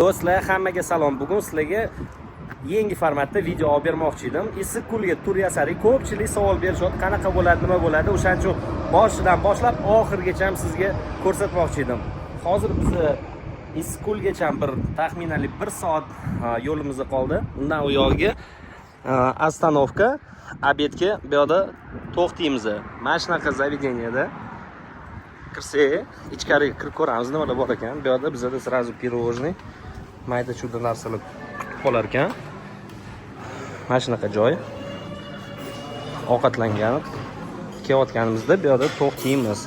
Do'stlar, hammaga salom. Bugun sizlarga yangi formatda video olib bermoqchi edim. Issiqko'lga tur yasarik. Ko'pchilik savol berishyapti, qanaqa bo'ladi, nima bo'ladi. O'shaning uchun boshidan boshlab oxirigacha sizga ko'rsatmoqchi edim. Hozir biz Issiqko'lgacha bir taxminali 1 soat yo'limiz qoldi. Undan u yoqqa ostanovka, obedga bu yerda to'xtaymiz. Mana shunaqa zavideniyada kirsak, ichkariga kirib ko'ramiz nimalar bor ekan. Bu yerda bizda sразу pirojniy, mayda chuda narsalar qolar ekan. Mana shunaqa joy. Ovqatlangan kelayotganimizda bu yerda to'xtaymiz.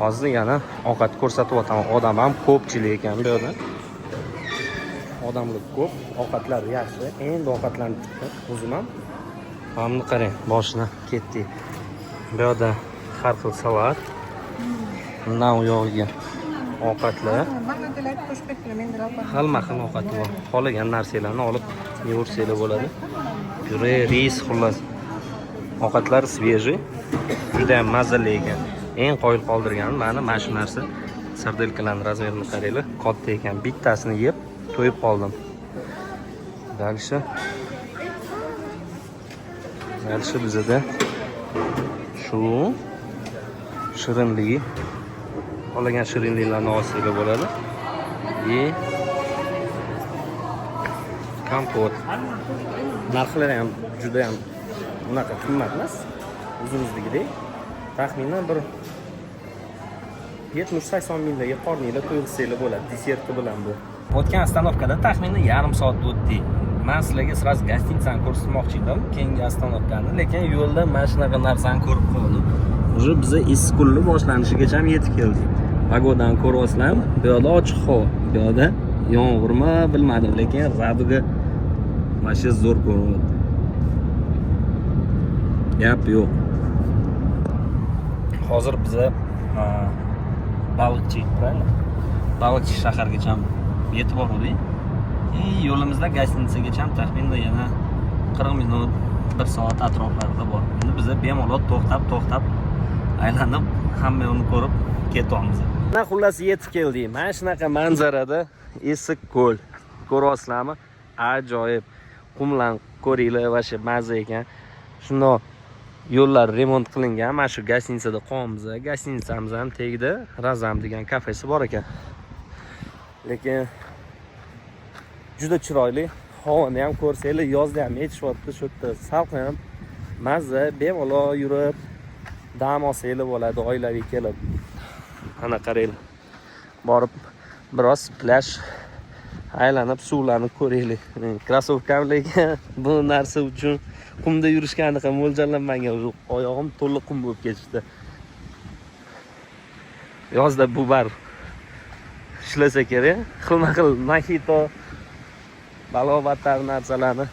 Hozir yana ovqat ko'rsatyapman. Odam ham ko'pchilik ekan bu yerda. Odamlar ko'p, ovqatlar yaxshi. Endi ovqatlanib chiqdik. O'zim ham hamni qarang, boshidan ketdik. Bu yerda har xil salat. Undan u yo'g'iga ovqatlar. Xilma-xil ovqat bor. Qolgan narsalarni olib yersanglar bo'ladi. Pyure, ris, xullas. Ovqatlar svejiy. Juda ham mazali ekan. Eng qoyil qoldirgan mana shu narsa. Sardelkalarning razmerini qaranglar, katta ekan. Bittasini yeb to'yib qoldim. Dальше bizda shu shirinlik, qolgan shirinliklarni olsanglar bo'ladi. Kompot. Narxlari ham juda ham unaqa qimmat emas. O'zimiznikidek. Taxminan bir 70-80 minglarga qorninglar to'yg'izsanglar bo'ladi deserti bilan bu. O'tgan ostanovkada taxminan yarim soat o'tdik. Men sizlarga sразу gostinitsani ko'rsatmoqchi edim, keyingi ostanovkani, lekin yo'lda mana shunaqa narsani ko'rib qoldim. Уже biz Issiqko'lni boshlanishigacha ham yetib keldik. Pagodani ko'ryapsizlar, bu yerda ochiq havo, bu yerda yomg'irmi bilmadim, lekin Raduga masha zo'r ko'ryapti. Gap yo'q. Hozir biz Baliqchi, правильно? Baliqchi shahargacha yetib bordik. Yo'limizda gostinitsagacha taxminan yana 40 minut, 1 soat atroflarida bor. Endi biz bemalol to'xtab aylanib hamma yo'lni ko'rib ketyapmiz. Mana xullas yetib keldik. Mana shunaqa manzarada Issiqko'l. Ko'ryapsizlarmi? Ajoyib. Qumlan ko'ringlar, vasha maza ekan. Shundoq yo'llar remont qilingan. Mana shu gostinitsada qolamiz. Gostinitsamiz ham tegdi. Razam degan kafesi bor ekan. Lekin juda chiroyli. Havoni ham ko'rsanglar, yozda ham yetishyapti, shu yerda salqin ham mazza, bemalol yurib dam olsanglar bo'ladi oilaviy kelib. Ana qaranglar. Borib biroz plyaj aylanib suvlarni ko'raylik. Krossovkam lekin bu narsa uchun qumda yurishgani ham mo'ljallanmagan. Oyog'im to'liq qum bo'lib ketishdi. Yozda bu bar ishlasa kerak. Xilma-xil mojito, balobatlar narsalarni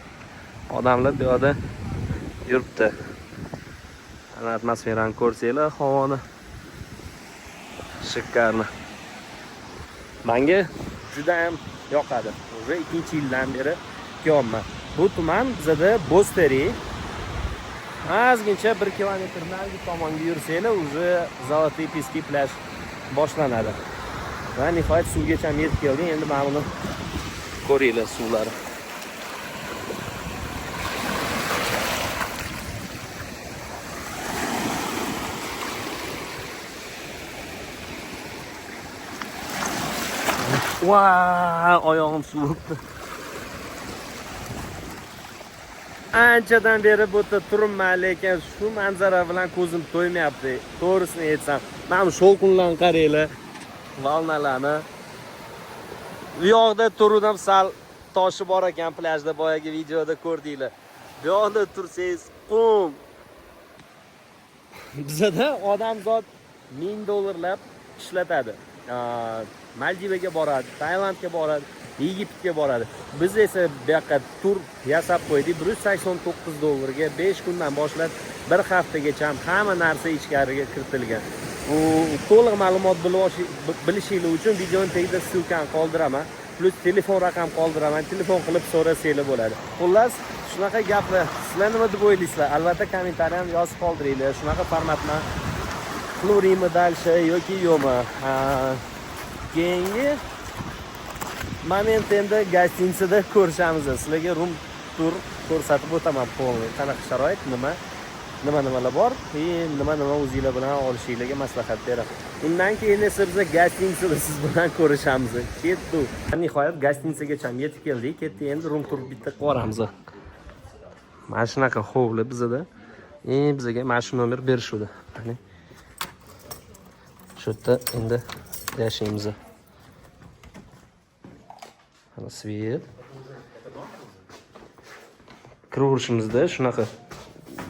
odamlar bu yerda yuribdi. Ana atmosferani ko'rsanglar, havoni shikarni. Menga juda ham yoqadi. O'sha 2-yildan beri kelyapman. Bu tuman bizda Bosteri. Ozgincha 1 kilometr narigi tomonga yursanglar, o'sha Zolotoy Piski plyaj boshlanadi. Va nihoyat suvgacha yetib keldik. Endi mana buni ko'ringlar suvlari. Vay, oyog'im suvibdi. Anchadan beri bu yerda turibman, lekin shu manzara bilan ko'zim to'ymayapti. To'g'risini aytsam, mana shu shovqinlarni qaranglar, valnalarni. Bu yoqda turdim, sal toshi bor ekan plyajda, boyagi videoda ko'rdinglar. Bu yoqda tursangiz qum. Bizda odamzod $1000 ishlatadi. Maldivaga boradi, Tailandga boradi, Egiptga boradi. Biz esa bu yoqqa tur yasab qo'ydik. $189 ga 5 kundan boshlab 1 haftagacha hamma narsa ichkariga kiritilgan. Bu to'liq ma'lumot bilishingiz uchun videoning tagida ssilkani qoldiraman. Plus telefon raqam qoldiraman. Telefon qilib so'rasanglar bo'ladi. Xullas, shunaqa gaplar. Sizlar nima deb o'ylaysizlar? Albatta kommentariyada ham yozib qoldiringlar. Shunaqa formatni qilaveraymi dalsha yoki yo'qmi? Keyingi Moment endi gostinitsada ko'rishamiz. Sizlarga rum tur ko'rsatib o'taman polniy. Qanaqa sharoit, nimalar bor, nima o'zingizlar bilan olishinglarga maslahat beraman. Undan keyin esa biz gostinitsada siz bilan ko'rishamiz. Ketdi. Nihoyat gostinitsaga yetib keldik. Ketdi endi rum tur bitta qilamiz. Mana shunaqa hovli bizda. Bizga mana shu nomer berishdi. Qani. Shu yerda endi yashaymiz. Mana svet. Kirishimizda shunaqa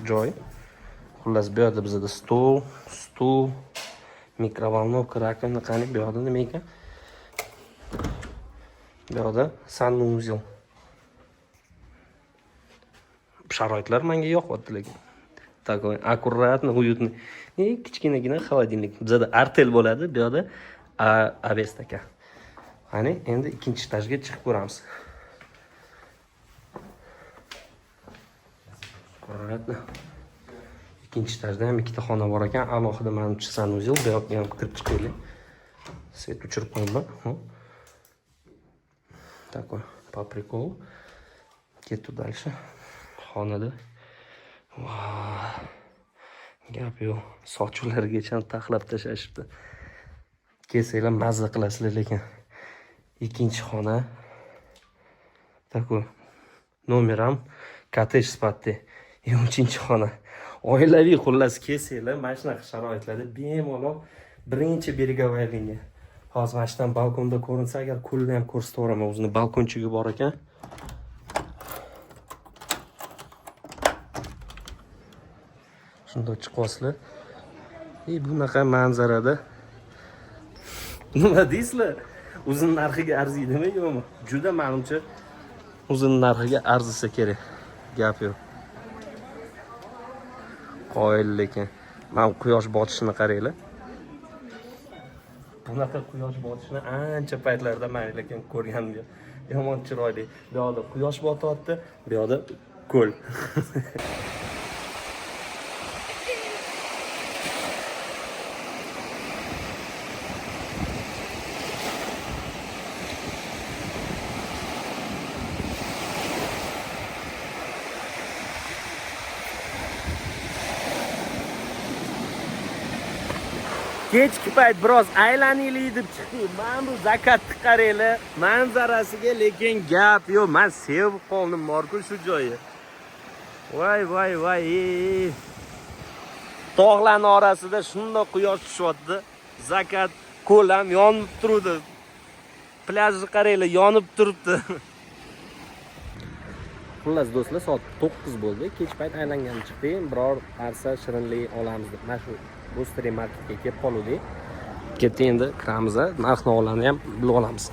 joy. Xullas bu yerda bizda stol, mikrovolnovka, rakovina, qani bu yerda nima ekan? Bu yerda sanuzel. Sharoitlar menga yoqadi lekin. Takoy akkuratni, uyutni. Kichkinagina xolodilnik. Bizda artel bo'ladi, bu yerda abestaka. Qani endi ikkinchi etajga chiqib ko'ramiz. Akkuratni. İkinci etajda ham ikkita xona bor ekan. Alohida menimcha sanuzel, bu yoqqa ham kirib chiqaylik. Svet o'chirib qo'yaman. Takoy, по приколу. Ketdi дальше. Xonada. Gap yo'q. Sochlargacha taxlab tashlashibdi. Kelsanglar mazza qilasizlar lekin. Ikkinchi xona. Takoy. Nomer ham kottedj sifatida. 3-xona. Oilaviy xullas kelsanglar mana shunaqa sharoitlarda bemalol birinchi beregovaya liniya. Hozir mana shundan balkonda ko'rinsa agar ko'lni ham ko'rsatib o'raman. O'zini balkonchigi bor ekan. Shunda chiqasizlar. Bunaqa manzarada nima deysizlar? O'zini narxiga arziydimi yo'qmi? Juda menimcha o'zini narxiga arzisa kerak. Gap yo'q. Qoyil lekin. Men quyosh botishini qaranglar. Bunaqa quyosh botishini ancha paytlarda men lekin ko'rganim yo'q. Yomon chiroyli. Bu yoqda quyosh botyapti, bu yoqda ko'l. Kechki payt biroz aylanaylik deb chiqdik. Men bu zakatni qaranglar, manzarasiga lekin gap yo'q. Men sevib qoldim morku shu joyi. Voy. Tog'larning orasida shunday quyosh tushyapti. Zakat ko'l ham yonib turibdi. Plyajni qaranglar, yonib turibdi. Xullas do'stlar, soat 9 bo'ldi. Kech payt aylangan chiqdik. Biror narsa shirinlik olamiz deb. Mana shu Bustri marketga kelib qoldik. Ketdi endi kiramiz, narx-navolarni ham bilib olamiz.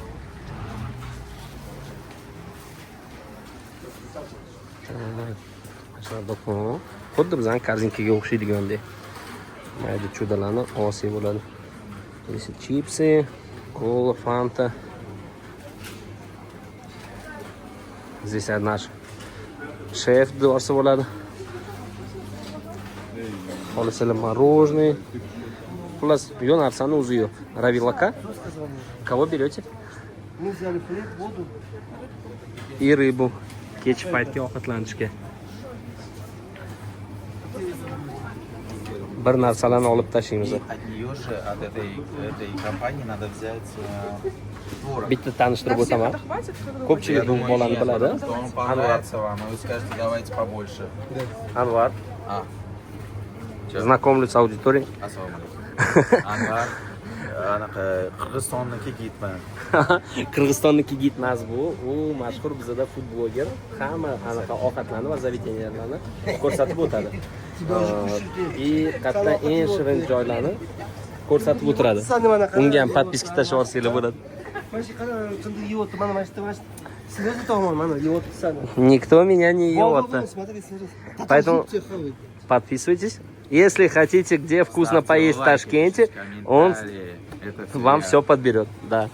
Mana do'kon. Xuddi bizning korzinkaga o'xshaydigandek. Mayda chudalarni olsa bo'ladi. Chipsi, kola, fanta. Здесь наш шеф дорса bo'ladi. Xohlasalar мороженое. Xullas, yo'q narsani o'zi yo'q. Равилака. Кого берете? Мы взяли хлеб, воду. И рыбу. Kech paytga ovqatlanishga. Bir narsalarni olib tashlaymiz. От нее же, от этой компании надо взять творог. Bitta tanishtirib o'taman. Ko'pchilik bu bolani biladi. Что он понравится вам, и вы скажете, давайте побольше. Anvar, А, знакомлюсь с аудиторией. assalomu alaykum. Anvar, anaqa Qirg'izistonniki gidman. Qirg'izistonniki gid emas bu. U mashhur bizda futbolger. Hamma anaqa ovqatlarni va zavеденияларni ko'rsatib o'tadi. И qatta eng shirin joylarni ko'rsatib o'tiradi. Unga ham подписка tashlab olsanglar bo'ladi. Mana shu qara qanday yeyapti, mana shu. Серьезно tomon, mana yeyapti sana. Никто меня не ел. Поэтому подписывайтесь. Если хотите, где вкусно поесть в Ташкенте, он вам все подберет. Да.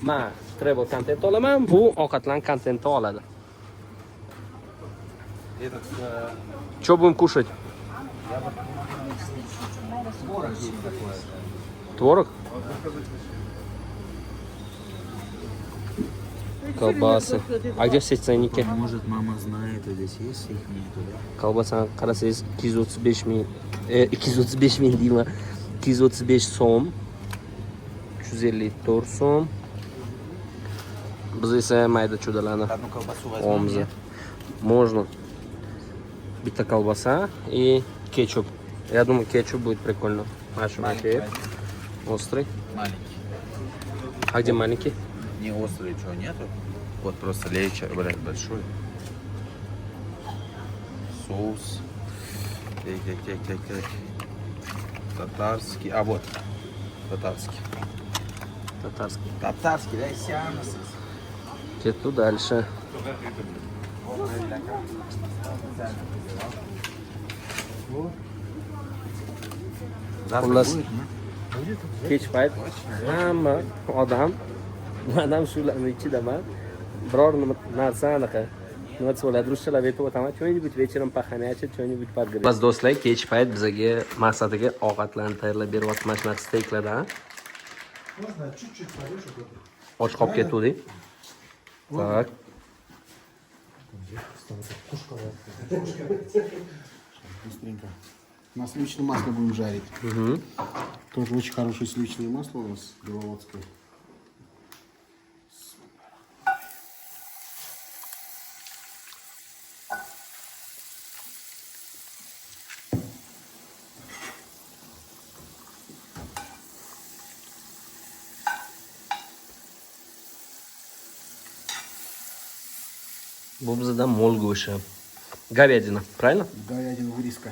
Ma, travel контент olaman, bu ovqatlan kontentni oladi. Что будем кушать? Творог? колбасы. А где все ценники? Может, мама знает, здесь есть, их нету, да? Колбасаны qarasangiz 235 ming 235 ming deyman. 235 so'm. 354 so'm. Biz esa mayda chudalarni Одну колбасу возьмем, olamiz. нет? Можно. Bitta колбаса и кетчуп. Я думаю, кетчуп будет прикольно. Маша, Маленький возьми. острый. Маленький. А где маленький? Не острый, что, нету? Вот просто лечо, блядь, большой. Соус. Так. Татарский. А вот. Татарский. Татарский. Татарский, да, сиамский. Кету дальше. Xullas, kech payt hamma odam shularni ichidaman. Biror narsa anaqa nima desa bo'ladi, ruschalab aytib o'taman. Что-нибудь вечером похомячить, что-нибудь подгреть. Bas do'stlar, kech payt bizga maqsadiga ovqatlarni tayyorlab beryapti. Mana shunaqa steyklardan. Och qolib ketuvdik. Так. Быстренько. На сливочном масле будем жарить. Угу. Тоже очень хорошее сливочное масло у нас беловодское. Bu bizda mol go'shti. Говядина, правильно? Говядина вырезка.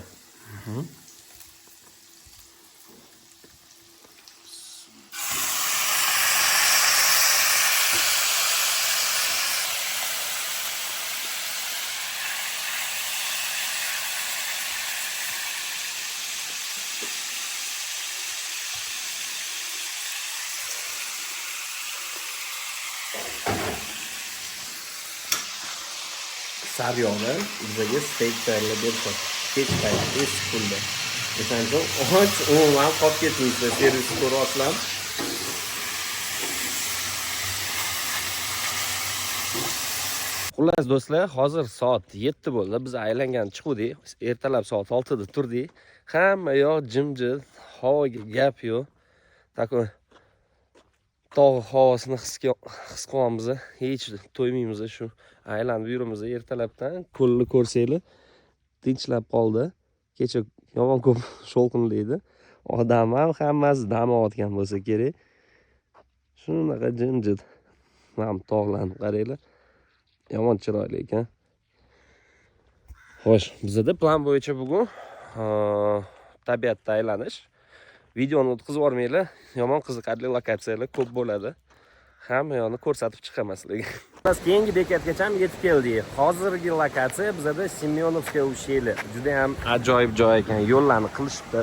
Sariyog'da bizga steak tayyorlab berdi. Kech payt eski pulda. O'shaning uchun och umuman qolib ketmaysiz. Servis ko'ryapsizlar. Xullas do'stlar, hozir soat 7 bo'ldi. Biz aylangan chiqdik. Ertalab soat 6 da turdik. Hamma yoq jimjit, havoga gap yo'q. Takoy tog' havosini his qilyapmiz. Hech to'ymaymiz shu. Aylanib yurimiz ertalabdan. Ko'lni ko'rsanglar, tinchlab qoldi. Kecha yomon ko'p shovqinli edi. Odam ham hammasi dam olgan bo'lsa kerak. Shunaqa jimjit. Mana tog'larni qaranglar. Yomon chiroyli ekan. Xo'sh, bizda plan bo'yicha bugun tabiatda aylanish. Videoni o'tkazib yormanglar. Yomon qiziqarli lokatsiyalar ko'p bo'ladi. Hamma yoqni ko'rsatib chiqaman sizlarga. Biz keyingi bekatgacha yetib keldik. Hozirgi lokatsiya bizda Semyonovskiy usheli. Juda ham ajoyib joy ekan. Yo'llarni qilishibdi.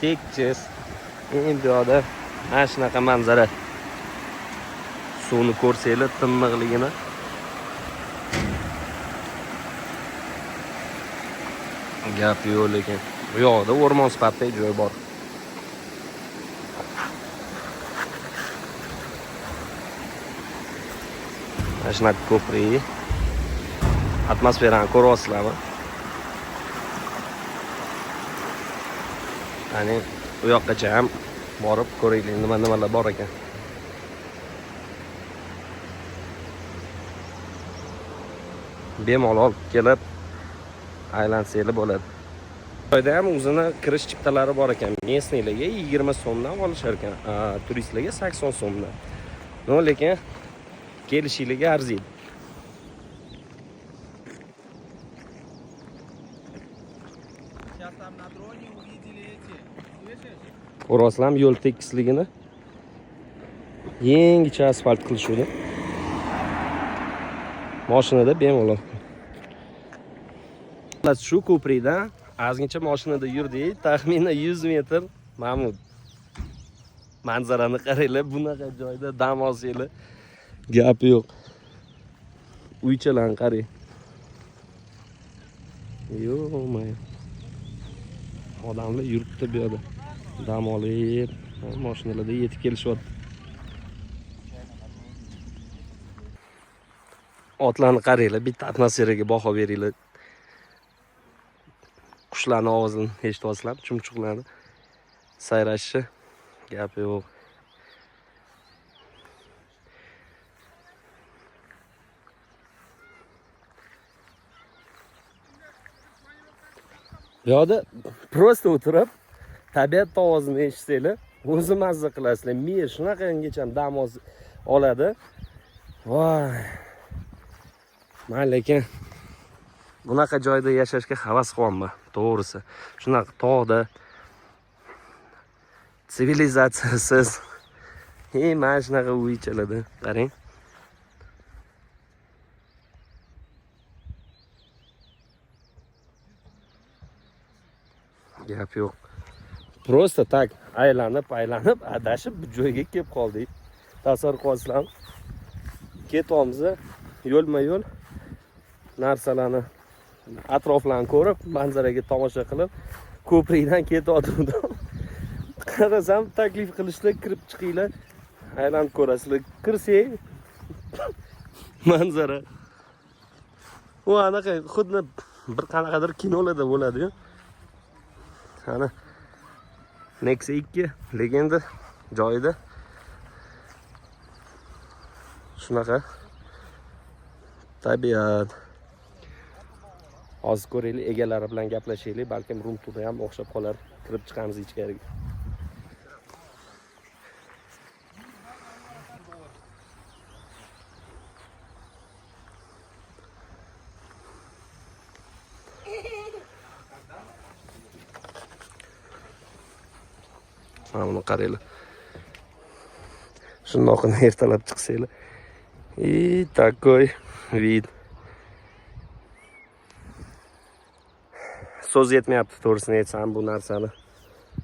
Tekis. Endi bu yoqda mana shunaqa manzara. Suvni ko'rsanglar, tiniqligini. Gap yo'q lekin. Bu yoqda o'rmon sifatida joy bor. Mana shunaqa ko'prik. Atmosferani ko'ryapsizlarmi? Ya'ni bu yoqqacha ham borib ko'ringlar, nimalar bor ekan. Bemalol kelib aylansanglar bo'ladi. Joyda ham o'zini kirish chiptalari bor ekan. Местныйlarga 20 so'mdan olishar ekan, turistlarga 80 so'mdan. No, lekin kelishinglarga arziydi. Сейчас там на дроне увидели эти, слышишь? Ko'ryapsizlarmi yo'l tekisligini? Yangicha asfalt qilishuvdi. Mashinada bemalol. Shu ko'prikdan ozgincha mashinada yurdik, taxminan 100 metr. Mahmud, manzarani qaranglar, bunaqa joyda dam olsanglar gap yo'q. Uychalarni qarang. Yo'q-mo'y. Odamlar yuribdi bu yerda. Dam olib, mashinalarda yetib kelishyapti. Otlarni qaranglar, bitta atmosferaga baho beringlar. Qushlarning ovozini eshityapsizlar, chumchuqlarni sayrashi gap yo'q. Bu yerda prosta o'tirib, tabiat ovozini eshitsanglar, o'zi mazza qilasizlar. Miya shunaqangacha dam oladi. Voy. Men lekin bunaqa joyda yashashga havas qilyapman, to'g'risi. Shunaqa tog'da sivilizatsiyasiz, mana shunaqa uychalarda, qarang. Gap yo'q. Prosta tak aylanib adashib bu joyga kelib qoldik. Tasavvur qilasizlarmi? Ketyapmiz, yo'lma-yo'l narsalarni atroflarni ko'rib, manzaraga tomosha qilib, ko'prikdan ketayotgandim. Qarasam, taklif qilishlar, kirib chiqinglar, aylanib ko'rasizlar. Kirsak, manzara. U anaqa xuddi bir qanaqadir kinolarda bo'ladi-yu. Ana Nexia 2 legenda joyida. Shunaqa tabiat. Hozir ko'raylik, egalari bilan gaplashaylik, balkim rum turi ham o'xshab qolar. Kirib chiqamiz ichkariga. Mana buni qaranglar. Shundoqini ertalab chiqsanglar. Такой вид. So'z yetmayapti, to'g'risini aytsam, bu narsani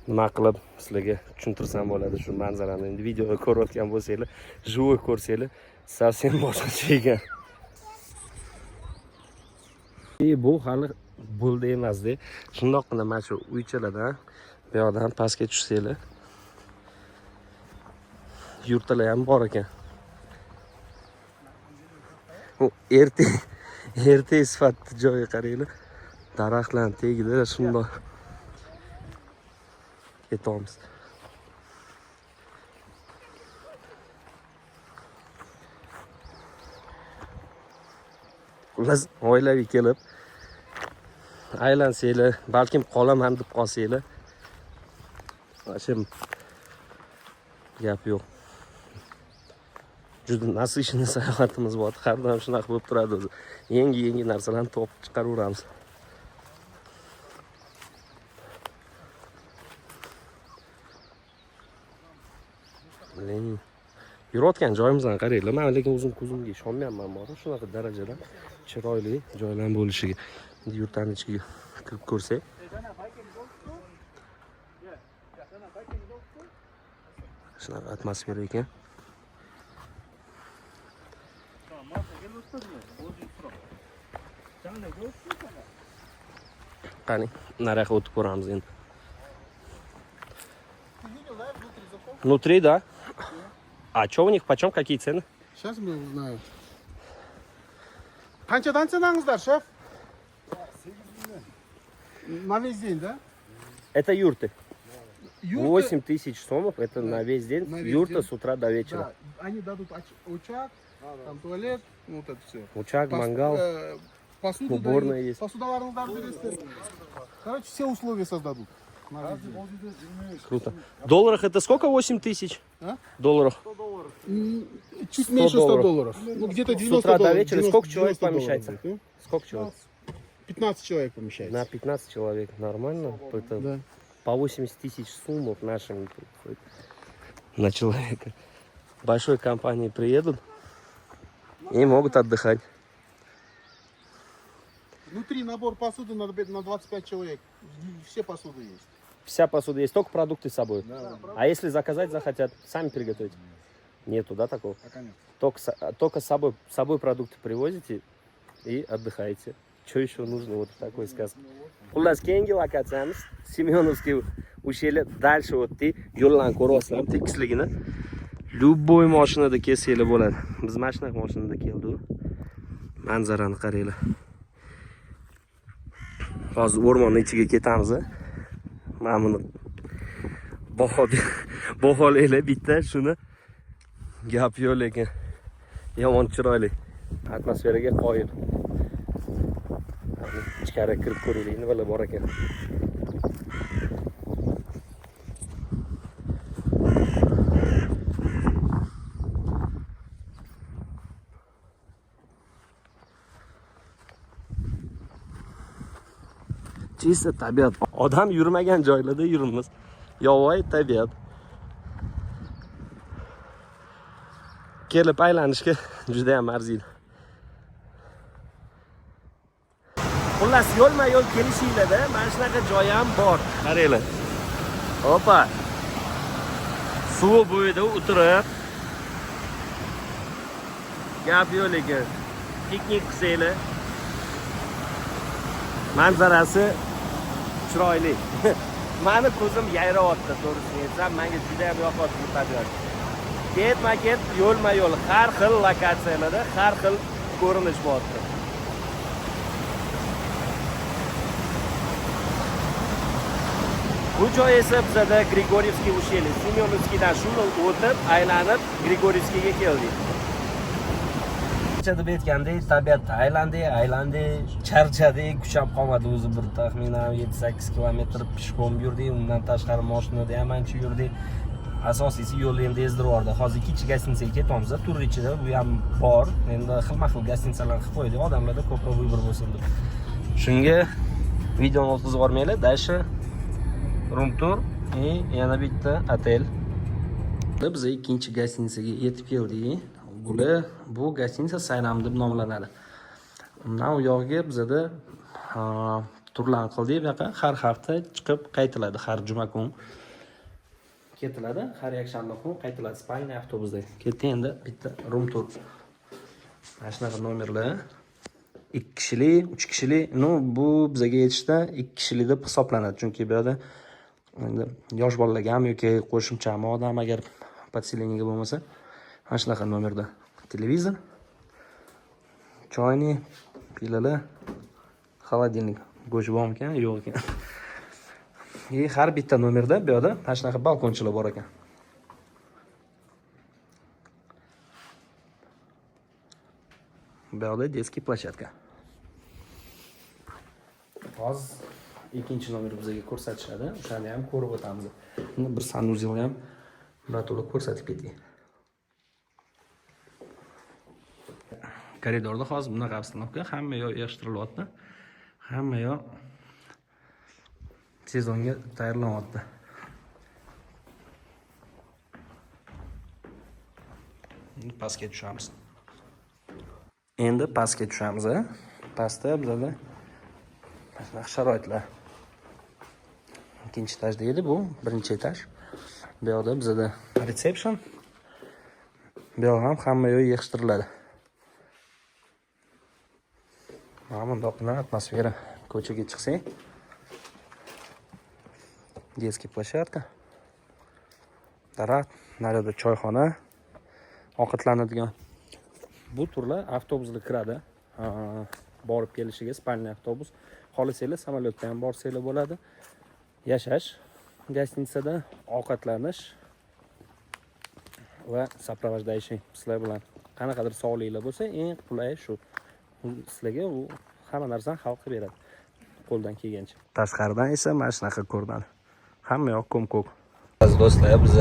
nima qilib sizlarga tushuntirsam bo'ladi shu manzarani. Endi videoda ko'rayotgan bo'lsanglar, живой ko'rsanglar, совсем boshqacha ekan. Bu hali bo'ldi emas-da. Shundoqqina mana shu uychalardan bu yoqdan pastga tushsanglar, yurtlar ham bor ekan. U erta sifatli joyga qaranglar. Daraxtlarning tagida shundoq ketamiz. Xullas, oilaviy kelib aylansanglar, balkim qolaman deb qolsanglar, shu gap yo'q. Juda nasishli sayohatimiz bor. Har doim shunaqa bo'lib turadi o'zi. Yangi narsalarni topib chiqaraveramiz. Yurayotgan joyimizdan qaranglar. Men lekin o'zim ko'zimga ishonmayapman, mana shunaqa darajada chiroyli joylar bo'lishiga. Endi yurtning ichiga kirib ko'rsak, shunaqa atmosfera ekan. Qani, nariyoqqa o'tib ko'ramiz endi. Внутри, да? А что у них, почем, какие цены? Сейчас мы узнаем. Qanchadan sanangizlar, шеф? На весь день, да? Это юрты. Юрты- 8 тысяч сомов, это на весь день. На весь Юрта день. с утра до вечера. Да. Они дадут очаг, там туалет, вот это все. Учак, мангал. Посуду уборная дают, есть. посудоварный бересіздер. Короче, все условия создадут. На весь день. Круто. В долларах это сколько? 8 тысяч? А? Долларов. Чуть 100 меньше 100 долларов. долларов. Ну, где-то 90 С утра до долларов. вечера 90 сколько человек 90 долларов помещается? будет, ну? Сколько человек? 15 человек помещается. На 15 человек. Нормально? Это Да. по 80 тысяч суммов нашими приходит на человека. Большой компании приедут и могут отдыхать. Внутри набор посуды на 25 человек. Все посуды есть. Вся посуда есть, только продукты с собой. Да. А если заказать захотят, сами приготовить? Нету, да, такого? Пока нет. Только с собой продукты привозите и отдыхаете. Что еще нужно вот такой сказ? Xullas, keyingi lokatsiyamiz Semyonovskiy o'sha дальше o'tdi. Yo'llarni ko'ryapsizlar, tekisligini. Любой mashinada kelsanglar bo'ladi. Biz mana shunaqa mashinada keldik. Manzarani qaranglar. Hozir o'rmonning ichiga ketamiz. Mana buni baholaylar bitta shuni. Gap yo'q lekin yomon chiroyli. Atmosferaga qoyil. Ichkari kirib ko'raylik, nimalar bor ekan. Chista tabiat. Odam yurmagan joylarda yurimiz. Yovvoyi tabiat. Kelib aylanishga juda ham arziydi. Xullas, yo'lma-yo'l kelishinglarda mana shunaqa joy ham bor. Qaranglar. Opa. Suv bo'yida o'tirib gap yo'q lekin piknik qilsanglar. Manzarasi chiroyli. Meni ko'zim yayrayapti, to'g'risini aytsam, menga juda ham yoqadi bu tabiat. Ketma-ket, yo'lma-yo'l har xil lokatsiyalarda har xil ko'rinish bor. Bu joy esa bizda Grigorievskiy usheli, Semyonovskiydan shuni o'tib, aylanib Grigorievskiyga keldik. Deb aytgandek, tabiatda aylandik, charchadik, kuchab qolmadi o'zi bir taxminan 7-8 kilometr pishqom yurdik, undan tashqari mashinada ham ancha yurdik. Asosiysi yo'lni endi ezdirib yubordi. Hozir ikkinchi gostinitsaga ketamiz. Tur ichida bu ham bor. Endi xilma-xil gostinitsalarni qilib qo'ydik, odamlarda ko'proq vibr bo'lsin deb. Shunga videoni o'tkazib yubormaylar, dashi room tour yana bitta otel. Biz ikkinchi gostinitsaga yetib keldik. Bu gostinitsa Sayram deb nomlanadi. Undan u yoqqa bizda turlar qildik, bu yoqqa har hafta chiqib qaytiladi, har juma kun ketiladi, har yakshanba kun qaytiladi spalniy avtobusda. Ketdi endi bitta room tour. Mana shunaqa nomerlar 2 kishilik, 3 kishilik, bu bizga yetishda 2 kishilik deb hisoblanadi, chunki bu yerda endi yosh bolalarga ham yoki qo'shimcha odam agar podseleniyaga bo'lmasa, mana shunaqa nomerda televizor, choyni, pilalar, xolodilnik, go'sht bormi ekan, yo'q ekan. Har bitta nomerda bu yerda mana shunaqa balkonchilar bor ekan. Bu yerda детский площадка. Hozir ikkinchi nomer bizga ko'rsatishadi. O'shani ham ko'rib o'tamiz. Bir sanuzel ham birato'la ko'rsatib ketdik. Koridorda hozir bunaqa obstanovka, hamma yoq yig'ishtirilyapti. Hamma yoq sezonga tayyorlanyapti. Pastga tushamiz. Endi pastga tushamiz. Pastda bizda shunaqa sharoitlar. Ikkinchi etajda edi bu, birinchi etaj. Bu yoqda bizda reception. Bu yoq ham hamma yoq yig'ishtiriladi. Mana bundoqna atmosfera. Ko'chaga chiqsang, детский площадка. Daraxt, narada choyxona, ovqatlanadigan. Bu turlar avtobusga kiradi. Borib kelishiga spalniy avtobus. Xohlasanglar samolyotda ham borsanglar bo'ladi. Yashash gostinitsada, ovqatlanish va сопровождающий sizlar bilan qanaqadir sog'liklar bo'lsa, eng qulay shu. Sizlarga u hamma narsani xalq qilib beradi. Qo'ldan kelgancha. Tashqaridan esa mana shunaqa ko'rinadi. Hamma yoq ko'm-ko'k. Aziz do'stlar, biz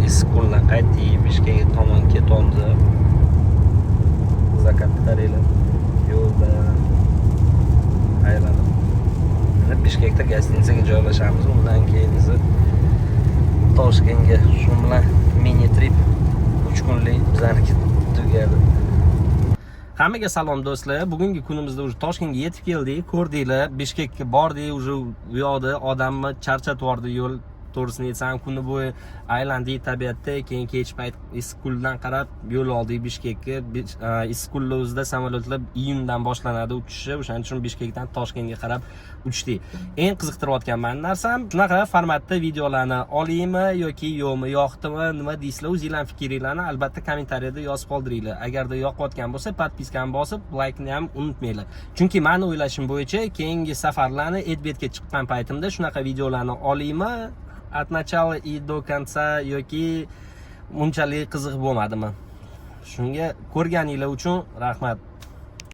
Issiqko'ldan qaytdik, Bishkek tomon ketamiz. Zakatni qaranglar. Yo'lda aylanib. Mana Bishkekda gostinitsaga joylashamiz. Undan keyin esa Toshkentga shu bilan mini trip 3 kunlik bizlarniki tugadi. Hammaga salom do'stlar. Bugungi kunimizda уже Toshkentga yetib keldik. Ko'rdinglar, Bishkekka bordik, уже u yoqda odamni charchatib yubordi yo'l. to'g'risini aytsam, kuni bo'yi aylandik tabiatda, keyin kech payt Issiqko'ldan qarab yo'l oldik Bishkekka. Issiqko'lda o'zida samolyotlar iyundan boshlanadi uchishi, o'shaning uchun Bishkekdan Toshkentga qarab uchdik. Eng qiziqtirayotgan meni narsam, shunaqa formatda videolarni olaymi yoki yo'qmi, yoqdimi, nima deysizlar, o'zingizlarning fikringizni albatta kommentariyada yozib qoldiringlar. Agarda yoqayotgan bo'lsa, podpiskani bosib, laykni ham unutmanglar. Chunki meni o'ylashim bo'yicha keyingi safarlarni Edbetga chiqqan paytimda shunaqa videolarni olaymi, от начала и до конца yoki unchalik qiziq bo'lmadimi? Shunga ko'rganinglar uchun rahmat.